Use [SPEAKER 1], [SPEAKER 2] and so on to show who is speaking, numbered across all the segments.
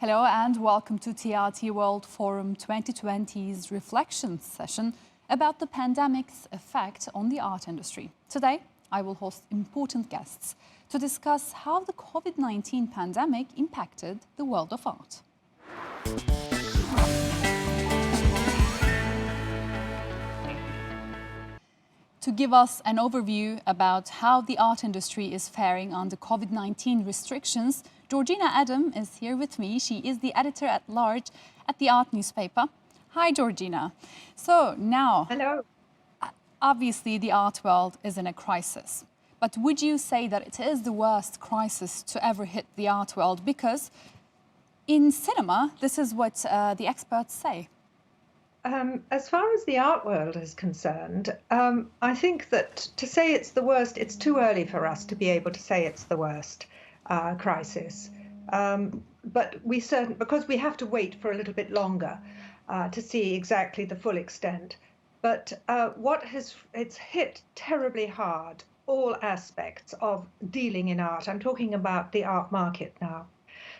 [SPEAKER 1] Hello and welcome to TRT World Forum 2020's reflection session about the pandemic's effect on the art industry. Today, I will host important guests to discuss how the COVID-19 pandemic impacted the world of art. To give us an overview about how the art industry is faring under COVID-19 restrictions, Georgina Adam is here with me. She is the editor-at-large at the art newspaper. Hi, Georgina. So now,
[SPEAKER 2] hello.
[SPEAKER 1] Obviously the art world is in a crisis. But would you say that it is the worst crisis to ever hit the art world? Because in cinema, this is what the experts say.
[SPEAKER 2] As far as the art world is concerned, I think that to say it's the worst, it's too early for us to be able to say it's the worst crisis. But because we have to wait for a little bit longer to see exactly the full extent. But it's hit terribly hard all aspects of dealing in art. I'm talking about the art market now.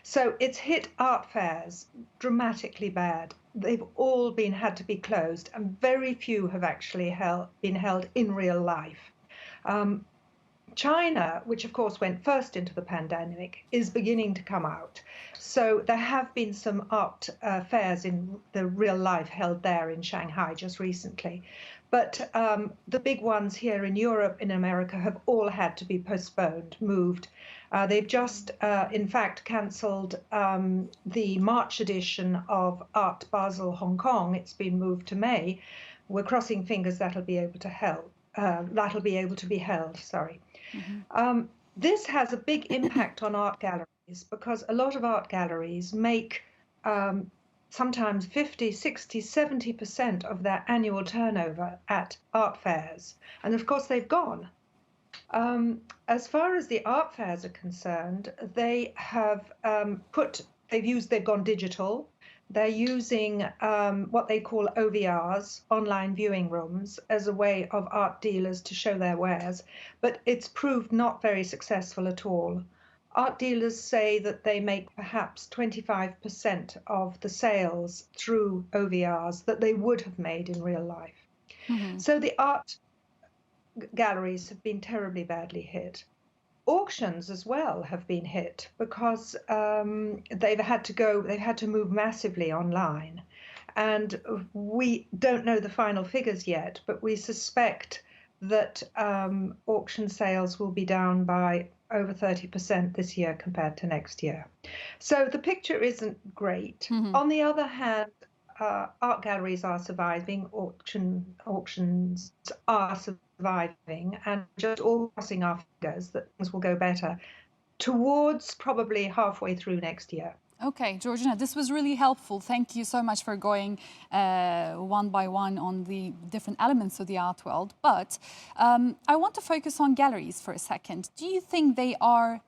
[SPEAKER 2] So it's hit art fairs dramatically bad. They've all had to be closed, and very few have actually been held in real life. China, which of course went first into the pandemic, is beginning to come out. So there have been some art fairs in the real life held there in Shanghai just recently. But the big ones here in Europe, in America, have all had to be postponed, moved. They've just, in fact, cancelled the March edition of Art Basel Hong Kong. It's been moved to May. We're crossing fingers that'll be able to be held. Sorry. Mm-hmm. This has a big impact on art galleries because a lot of art galleries make sometimes 50, 60, 70% of their annual turnover at art fairs. And of course, they've gone. As far as the art fairs are concerned, they have they've gone digital. They're using what they call OVRs, online viewing rooms, as a way of art dealers to show their wares. But it's proved not very successful at all. Art dealers say that they make perhaps 25% of the sales through OVRs that they would have made in real life. Mm-hmm. So the art galleries have been terribly badly hit. Auctions as well have been hit because they've had to move massively online. And we don't know the final figures yet, but we suspect that auction sales will be down by over 30% this year compared to next year. So the picture isn't great. Mm-hmm. On the other hand, art galleries are surviving, auctions are surviving, and just all crossing our fingers that things will go better towards probably halfway through next year.
[SPEAKER 1] Okay, Georgina, this was really helpful. Thank you so much for going one by one on the different elements of the art world. But I want to focus on galleries for a second. Do you think they are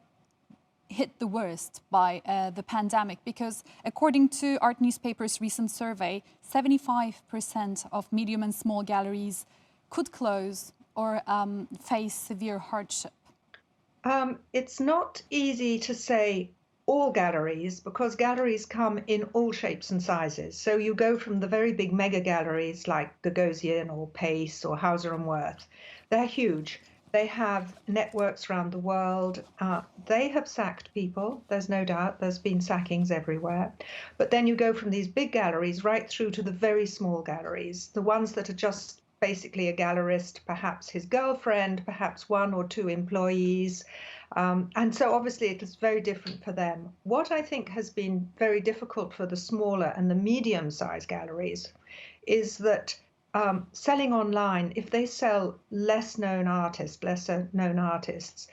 [SPEAKER 1] hit the worst by the pandemic? Because according to Art Newspaper's recent survey, 75% of medium and small galleries could close or face severe hardship.
[SPEAKER 2] It's not easy to say all galleries because galleries come in all shapes and sizes. So you go from the very big mega galleries like Gagosian or Pace or Hauser and Wirth. They're huge. They have networks around the world. They have sacked people, there's no doubt. There's been sackings everywhere. But then you go from these big galleries right through to the very small galleries, the ones that are just basically a gallerist, perhaps his girlfriend, perhaps one or two employees. And so obviously it is very different for them. What I think has been very difficult for the smaller and the medium-sized galleries is that selling online, if they sell lesser known artists,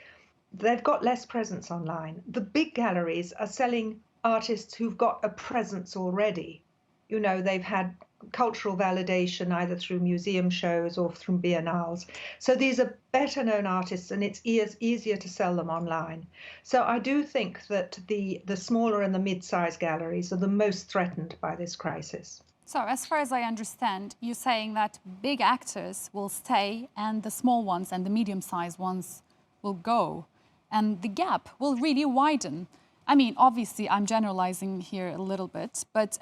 [SPEAKER 2] they've got less presence online. The big galleries are selling artists who've got a presence already. You know, they've had cultural validation either through museum shows or through biennales. So these are better known artists and it's easier to sell them online. So I do think that the smaller and the mid-sized galleries are the most threatened by this crisis.
[SPEAKER 1] So as far as I understand, you're saying that big actors will stay and the small ones and the medium-sized ones will go. And the gap will really widen. I mean, obviously, I'm generalizing here a little bit, but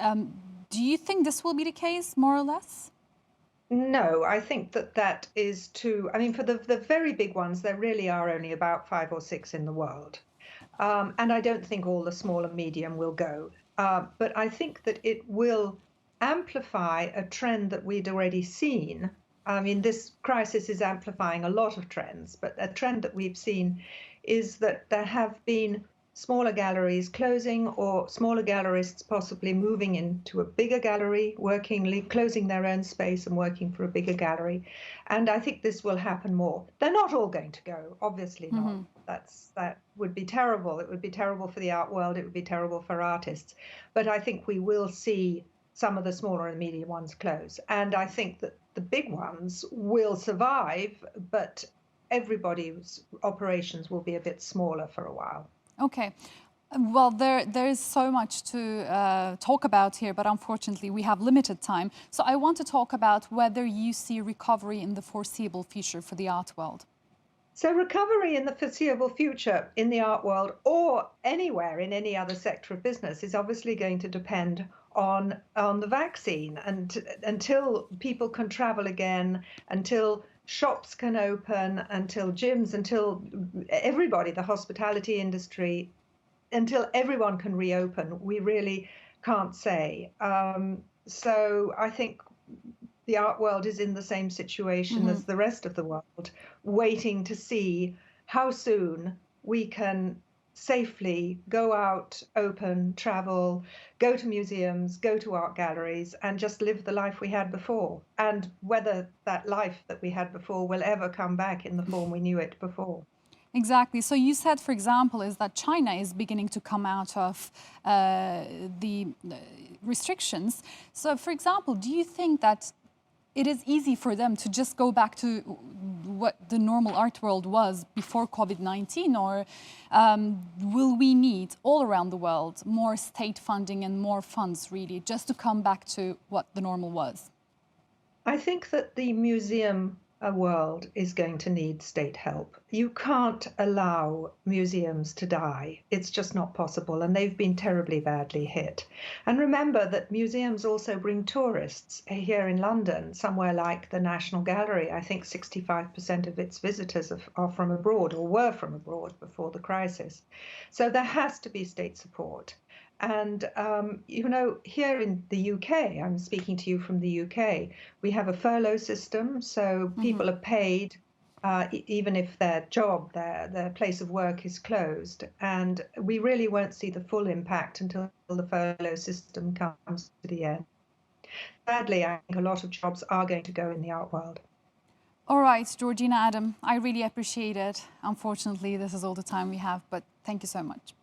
[SPEAKER 1] do you think this will be the case, more or less?
[SPEAKER 2] No, I think that is too. I mean, for the very big ones, there really are only about 5 or 6 in the world. And I don't think all the small and medium will go. But I think that it will amplify a trend that we'd already seen. I mean, this crisis is amplifying a lot of trends, but a trend that we've seen is that there have been smaller galleries closing or smaller gallerists possibly moving into a bigger gallery, closing their own space and working for a bigger gallery. And I think this will happen more. They're not all going to go, obviously not. That would be terrible. It would be terrible for the art world. It would be terrible for artists. But I think we will see some of the smaller and medium ones close. And I think that the big ones will survive, but everybody's operations will be a bit smaller for a while.
[SPEAKER 1] Okay. Well, there is so much to talk about here, but unfortunately we have limited time. So I want to talk about whether you see recovery in the foreseeable future for the art world.
[SPEAKER 2] So recovery in the foreseeable future in the art world or anywhere in any other sector of business is obviously going to depend on the vaccine. And until people can travel again, until shops can open, until gyms, until everybody, the hospitality industry, until everyone can reopen, we really can't say. So I think the art world is in the same situation as the rest of the world, waiting to see how soon we can safely go out, open, travel, go to museums, go to art galleries, and just live the life we had before. And whether that life that we had before will ever come back in the form we knew it before.
[SPEAKER 1] Exactly. So you said, for example, is that China is beginning to come out of the restrictions. So, for example, do you think that it is easy for them to just go back to what the normal art world was before COVID-19, or will we need all around the world more state funding and more funds really just to come back to what the normal was?
[SPEAKER 2] I think that the museum world is going to need state help. You can't allow museums to die. It's just not possible, and they've been terribly badly hit. And remember that museums also bring tourists. Here in London, somewhere like the National Gallery, I think 65% of its visitors are from abroad or were from abroad before the crisis. So there has to be state support. And, here in the UK, I'm speaking to you from the UK, we have a furlough system. So people are paid even if their job, their place of work is closed. And we really won't see the full impact until the furlough system comes to the end. Sadly, I think a lot of jobs are going to go in the art world.
[SPEAKER 1] All right, Georgina, Adam, I really appreciate it. Unfortunately, this is all the time we have, but thank you so much.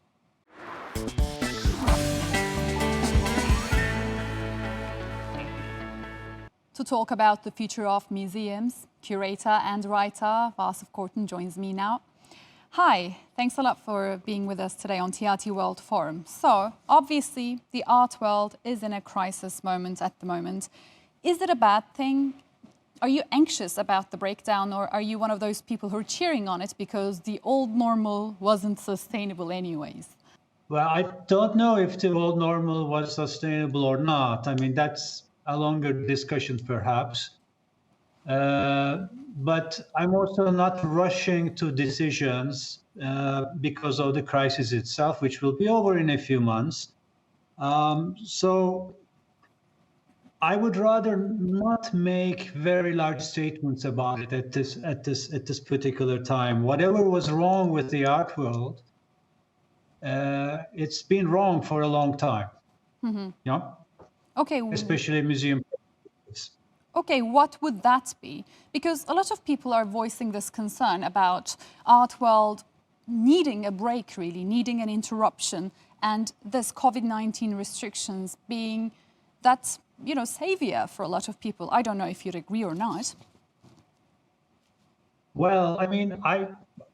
[SPEAKER 1] To talk about the future of museums, curator and writer Vasif Kortun joins me now. Hi, thanks a lot for being with us today on TRT World Forum. So, obviously, the art world is in a crisis moment at the moment. Is it a bad thing? Are you anxious about the breakdown, or are you one of those people who are cheering on it because the old normal wasn't sustainable anyways?
[SPEAKER 3] Well, I don't know if the old normal was sustainable or not. I mean, that's a longer discussion, perhaps. But I'm also not rushing to decisions because of the crisis itself, which will be over in a few months. So I would rather not make very large statements about it at this particular time. Whatever was wrong with the art world, it's been wrong for a long time. Yeah.
[SPEAKER 1] Okay.
[SPEAKER 3] Especially museum.
[SPEAKER 1] Okay, what would that be? Because a lot of people are voicing this concern about art world needing a break, really, needing an interruption, and this COVID-19 restrictions being that, savior for a lot of people. I don't know if you'd agree or not.
[SPEAKER 3] Well, I mean,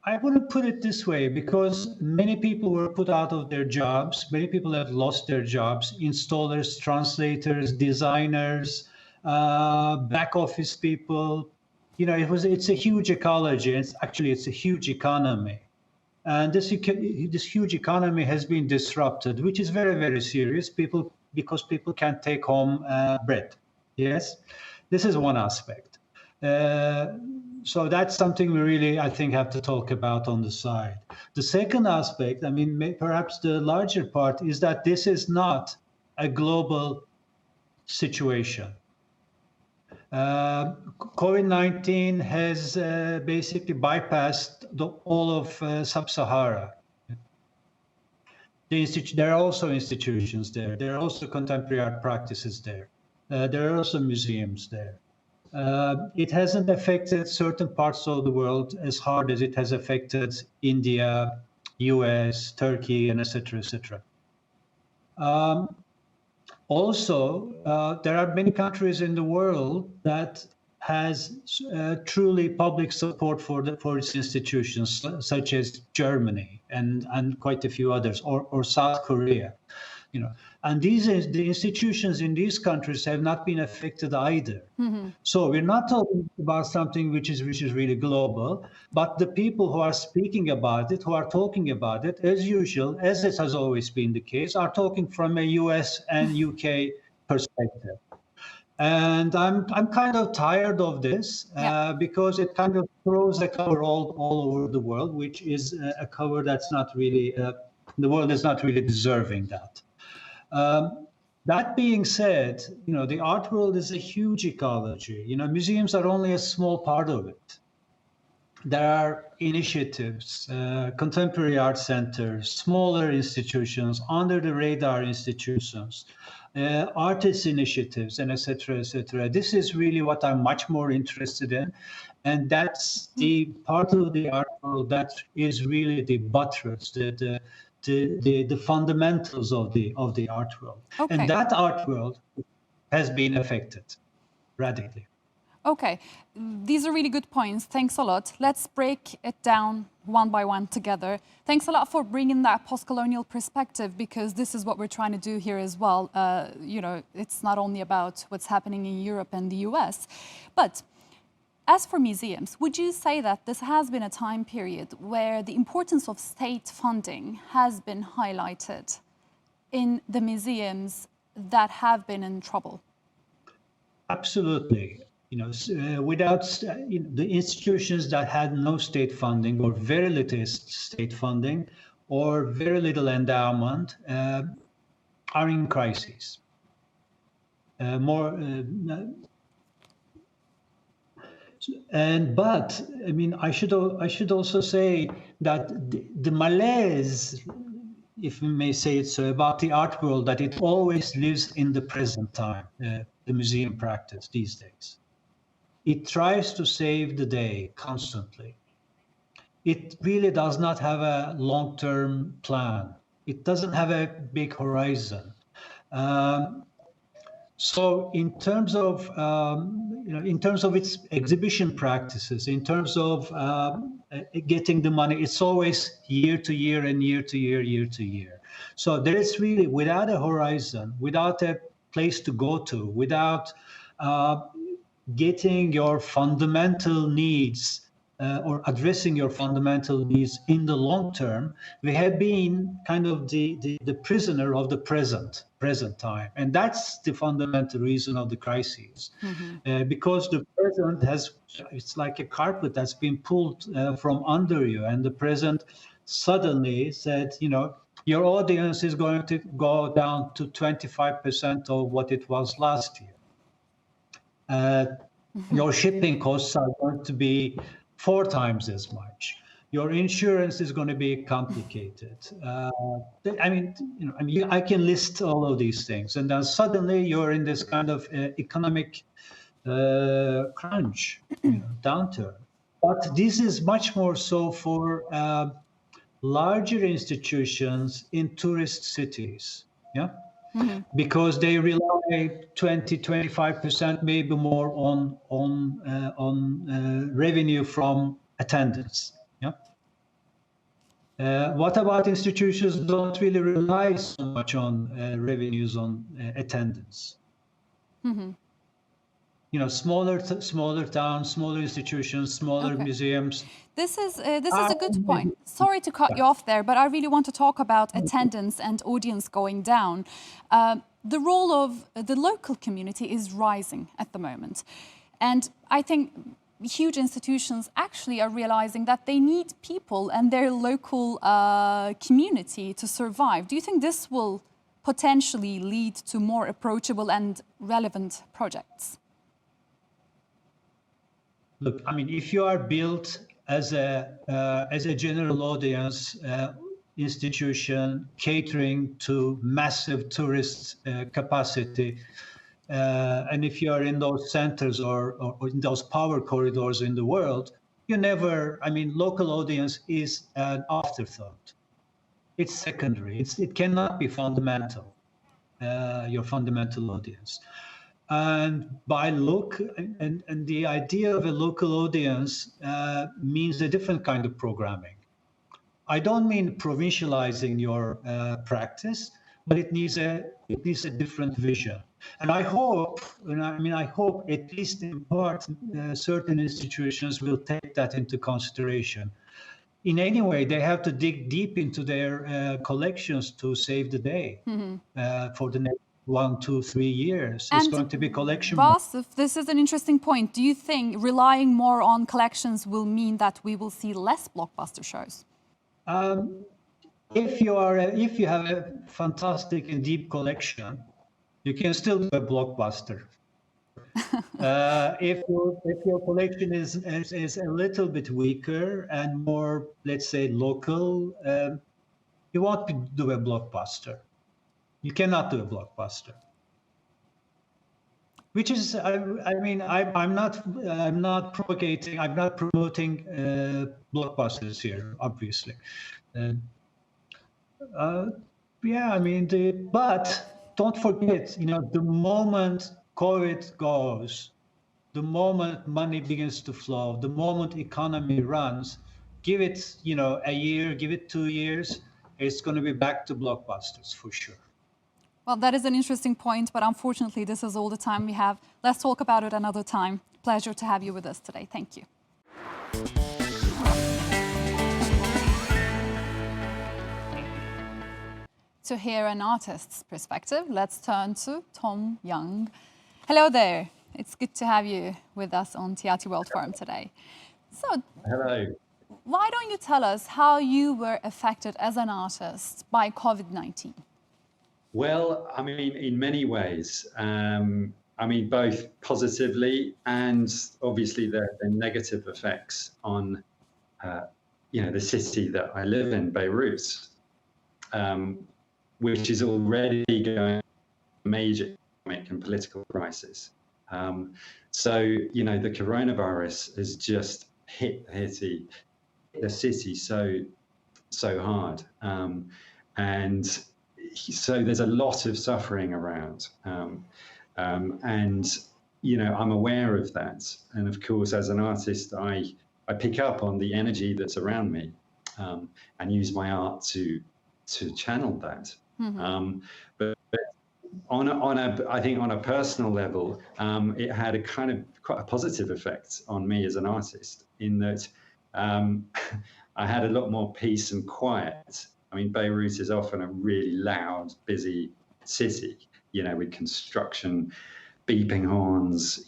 [SPEAKER 3] I wouldn't put it this way, because many people were put out of their jobs. Many people have lost their jobs: installers, translators, designers, back office people. It's a huge ecology. It's a huge economy. And this huge economy has been disrupted, which is very, very serious. Because people can't take home bread. Yes, this is one aspect. So that's something we really, I think, have to talk about on the side. The second aspect, I mean, perhaps the larger part, is that this is not a global situation. COVID-19 has basically bypassed all of Sub-Sahara. There are also institutions there. There are also contemporary art practices there. There are also museums there. It hasn't affected certain parts of the world as hard as it has affected India, US, Turkey, and etc., etc. Also, there are many countries in the world that has truly public support for its institutions, such as Germany and quite a few others, or South Korea. And the institutions in these countries have not been affected either. So we're not talking about something which is really global, but the people who are speaking about it, who are talking about it, as usual, as it has always been the case, are talking from a US and UK perspective. And I'm kind of tired of this because it kind of throws a cover all over the world, which is a cover that's not really, the world is not really deserving that. That being said, the art world is a huge ecology. Museums are only a small part of it. There are initiatives, contemporary art centers, smaller institutions, under the radar institutions, artist initiatives, and et cetera, et cetera. This is really what I'm much more interested in. And that's the part of the art world that is really the buttress, the fundamentals of the art world.
[SPEAKER 1] Okay.
[SPEAKER 3] And that art world has been affected radically.
[SPEAKER 1] Okay, these are really good points. Thanks a lot. Let's break it down one by one together. Thanks a lot for bringing that post-colonial perspective, because this is what we're trying to do here as well. It's not only about what's happening in Europe and the US, but as for museums, would you say that this has been a time period where the importance of state funding has been highlighted in the museums that have been in trouble?
[SPEAKER 3] Absolutely. Without the institutions that had no state funding or very little state funding or very little endowment are in crises. But I mean, I should also say that the malaise, if we may say it so, about the art world, that it always lives in the present time, the museum practice these days. It tries to save the day constantly. It really does not have a long-term plan. It doesn't have a big horizon. So in terms of its exhibition practices, in terms of getting the money, it's always year to year and year to year, year to year. So there is really, without a horizon, without a place to go to, without getting your fundamental needs or addressing your fundamental needs in the long term, we have been kind of the prisoner of the present time. And that's the fundamental reason of the crises. Because the present it's like a carpet that's been pulled from under you. And the present suddenly said, your audience is going to go down to 25% of what it was last year. Your shipping costs are going to be 4 times as much. Your insurance is going to be complicated. I can list all of these things, and then suddenly you're in this kind of economic crunch, downturn. But this is much more so for larger institutions in tourist cities, because they rely 20-25%, maybe more on revenue from attendance. What about institutions who don't really rely so much on revenues on attendance? smaller towns, smaller institutions, smaller
[SPEAKER 1] Okay.
[SPEAKER 3] museums.
[SPEAKER 1] This is a good point. Sorry to cut you off there, but I really want to talk about attendance and audience going down. The role of the local community is rising at the moment. And I think huge institutions actually are realizing that they need people and their local community to survive. Do you think this will potentially lead to more approachable and relevant projects?
[SPEAKER 3] Look, I mean, if you are built as a general audience institution catering to massive tourist capacity, and if you are in those centers or in those power corridors in the world, local audience is an afterthought. It's secondary. It cannot be fundamental, your fundamental audience. And by look, and the idea of a local audience means a different kind of programming. I don't mean provincializing your practice, but it needs a different vision. And I hope at least in part, certain institutions will take that into consideration. In any way, they have to dig deep into their collections to save the day for the next 1, 2, 3 years. It's going to be collection.
[SPEAKER 1] Vasif, this is an interesting point. Do you think relying more on collections will mean that we will see less blockbuster shows?
[SPEAKER 3] If you have a fantastic and deep collection, you can still do a blockbuster. If your collection is a little bit weaker and more, let's say, local, you won't do a blockbuster. You cannot do a blockbuster. Which is, I'm not provocating. I'm not promoting blockbusters here, obviously. But don't forget, the moment COVID goes, the moment money begins to flow, the moment economy runs, give it, a year, give it 2 years, it's going to be back to blockbusters for sure.
[SPEAKER 1] Well, that is an interesting point, but unfortunately, this is all the time we have. Let's talk about it another time. Pleasure to have you with us today. Thank you. To hear an artist's perspective, let's turn to Tom Young. Hello there. It's good to have you with us on Theatre World Forum today. So,
[SPEAKER 4] hello.
[SPEAKER 1] Why don't you tell us how you were affected as an artist by COVID-19?
[SPEAKER 4] Well, in many ways, both positively and obviously the negative effects on, the city that I live in, Beirut, which is already going through a major economic and political crisis. So, the coronavirus has just hit the city so hard, and so there's a lot of suffering around, and I'm aware of that. And of course, as an artist, I pick up on the energy that's around me, and use my art to channel that. But on a personal level, it had a kind of quite a positive effect on me as an artist, in that I had a lot more peace and quiet. Beirut is often a really loud, busy city, with construction, beeping horns,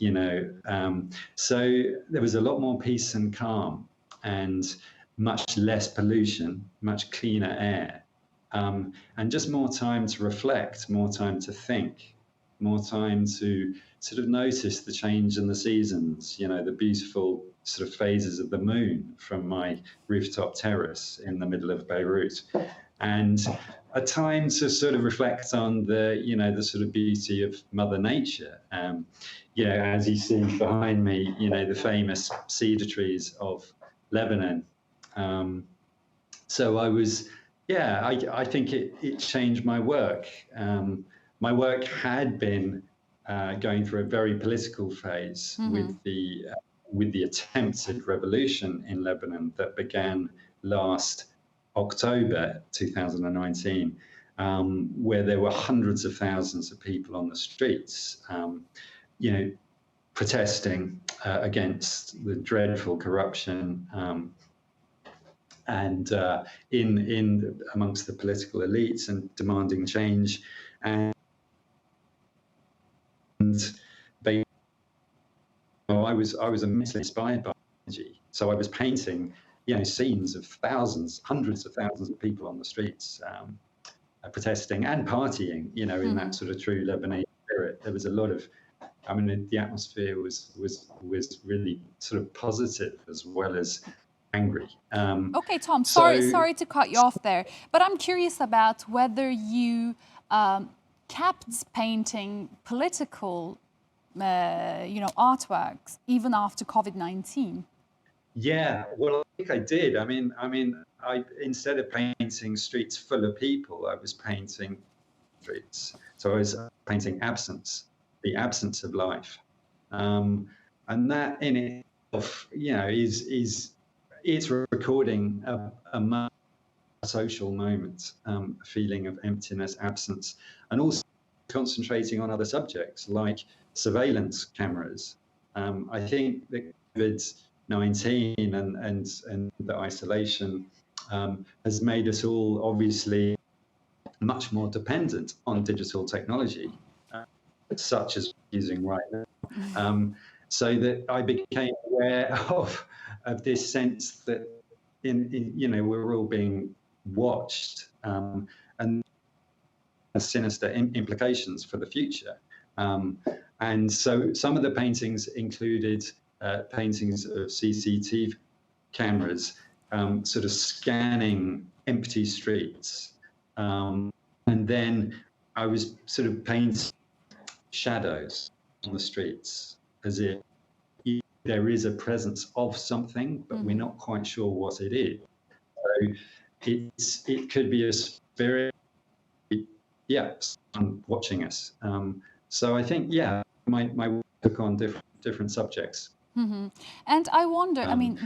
[SPEAKER 4] so there was a lot more peace and calm, and much less pollution, much cleaner air, and just more time to reflect, more time to think, more time to sort of notice the change in the seasons, the beautiful sort of phases of the moon from my rooftop terrace in the middle of Beirut, and a time to sort of reflect on the sort of beauty of Mother Nature. As you see behind me, the famous cedar trees of Lebanon. So I was, I think it changed my work. My work had been going through a very political phase with the attempted revolution in Lebanon that began last October 2019, where there were hundreds of thousands of people on the streets, protesting against the dreadful corruption and in amongst the political elites, and demanding change. And they, I was immensely inspired by energy. So I was painting, scenes of thousands, hundreds of thousands of people on the streets, protesting and partying, in that sort of true Lebanese spirit. There was a lot of, the atmosphere was really sort of positive as well as angry.
[SPEAKER 1] Okay, Tom, sorry to cut you off there, but I'm curious about whether you kept painting political, artworks even after COVID-19.
[SPEAKER 4] Yeah, well, I think I did. I instead of painting streets full of people, I was painting streets. So I was painting absence, the absence of life, and that in itself, it's recording a social moment, a feeling of emptiness, absence, and also concentrating on other subjects like surveillance cameras. I think that COVID-19 and the isolation has made us all obviously much more dependent on digital technology, such as using right now. So that I became aware of this sense that we're all being watched, and sinister implications for the future. And so some of the paintings included paintings of CCTV cameras sort of scanning empty streets. And then I was sort of painting shadows on the streets as if there is a presence of something, but we're not quite sure what it is. So it could be a spirit, someone watching us. So I think, my work took on different subjects.
[SPEAKER 1] And I wonder,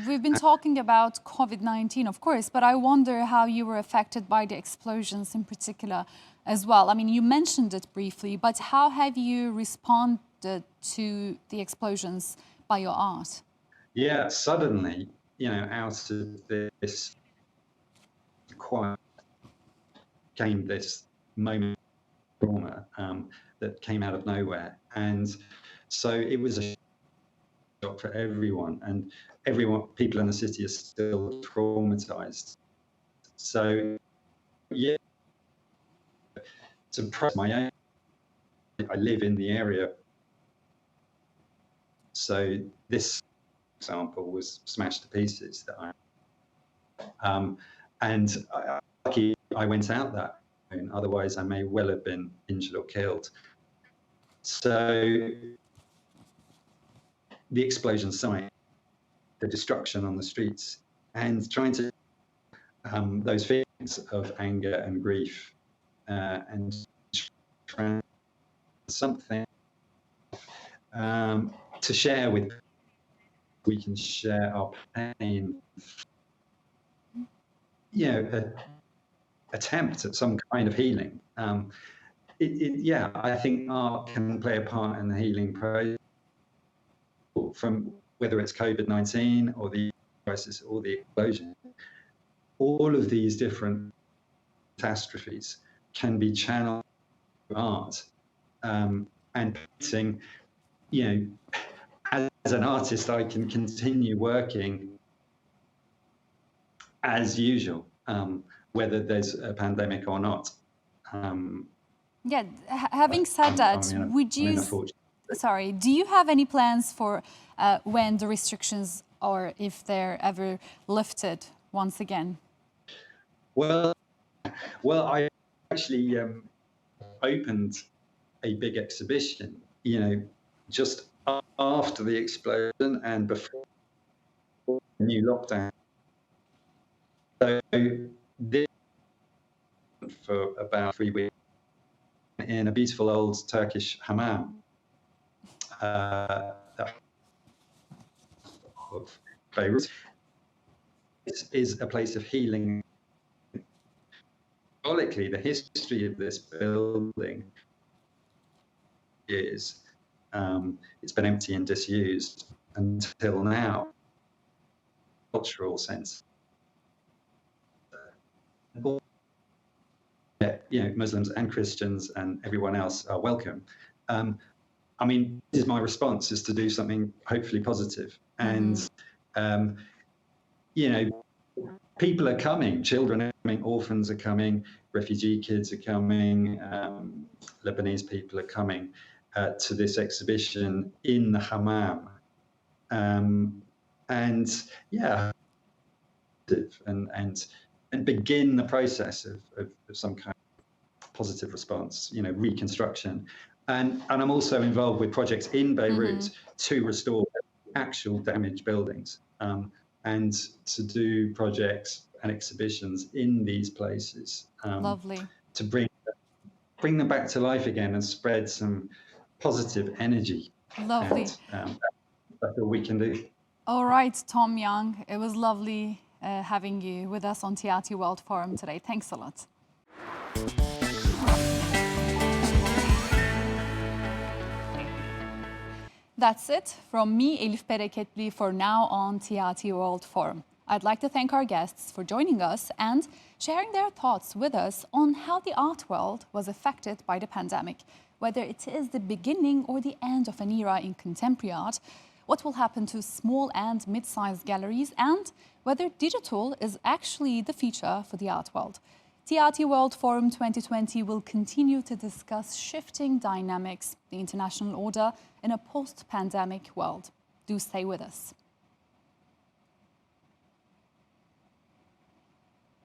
[SPEAKER 1] we've been talking about COVID-19, of course, but I wonder how you were affected by the explosions in particular as well. You mentioned it briefly, but how have you responded to the explosions by your art?
[SPEAKER 4] Yeah, suddenly, out of this quiet came this moment of trauma that came out of nowhere. And so it was a shock for everyone, and people in the city are still traumatized. So, to process my own, I live in the area. So this example was smashed to pieces and lucky I went out that way, otherwise I may well have been injured or killed. So the explosion site, the destruction on the streets, and trying to those feelings of anger and grief, and something to share with. We can share our pain, attempt at some kind of healing. I think art can play a part in the healing process, from whether it's COVID-19 or the crisis or the explosion. All of these different catastrophes can be channeled through art, and painting. As an artist, I can continue working as usual, whether there's a pandemic or not.
[SPEAKER 1] Having said that, do you have any plans for when the restrictions, or if they're ever lifted once again?
[SPEAKER 4] Well, I actually opened a big exhibition, just after the explosion and before the new lockdown. So this for about 3 weeks in a beautiful old Turkish hammam of Beirut. This is a place of healing. Symbolically, the history of this building is It's been empty and disused until now. Cultural sense. Muslims and Christians and everyone else are welcome. I mean, this is my response, is to do something hopefully positive. And, people are coming, children are coming, orphans are coming, refugee kids are coming, Lebanese people are coming to this exhibition in the hammam. And begin the process of some kind of positive response, reconstruction. And I'm also involved with projects in Beirut to restore actual damaged buildings, and to do projects and exhibitions in these places.
[SPEAKER 1] Lovely.
[SPEAKER 4] To bring them back to life again and spread some positive energy.
[SPEAKER 1] Lovely.
[SPEAKER 4] And that's all we can do.
[SPEAKER 1] All right, Tom Young, it was lovely having you with us on TRT World Forum today. Thanks a lot. That's it from me, Elif Bereketli, for now on TRT World Forum. I'd like to thank our guests for joining us and sharing their thoughts with us on how the art world was affected by the pandemic, whether it is the beginning or the end of an era in contemporary art, what will happen to small and mid-sized galleries, and whether digital is actually the future for the art world. TRT World Forum 2020 will continue to discuss shifting dynamics, the international order in a post-pandemic world. Do stay with us.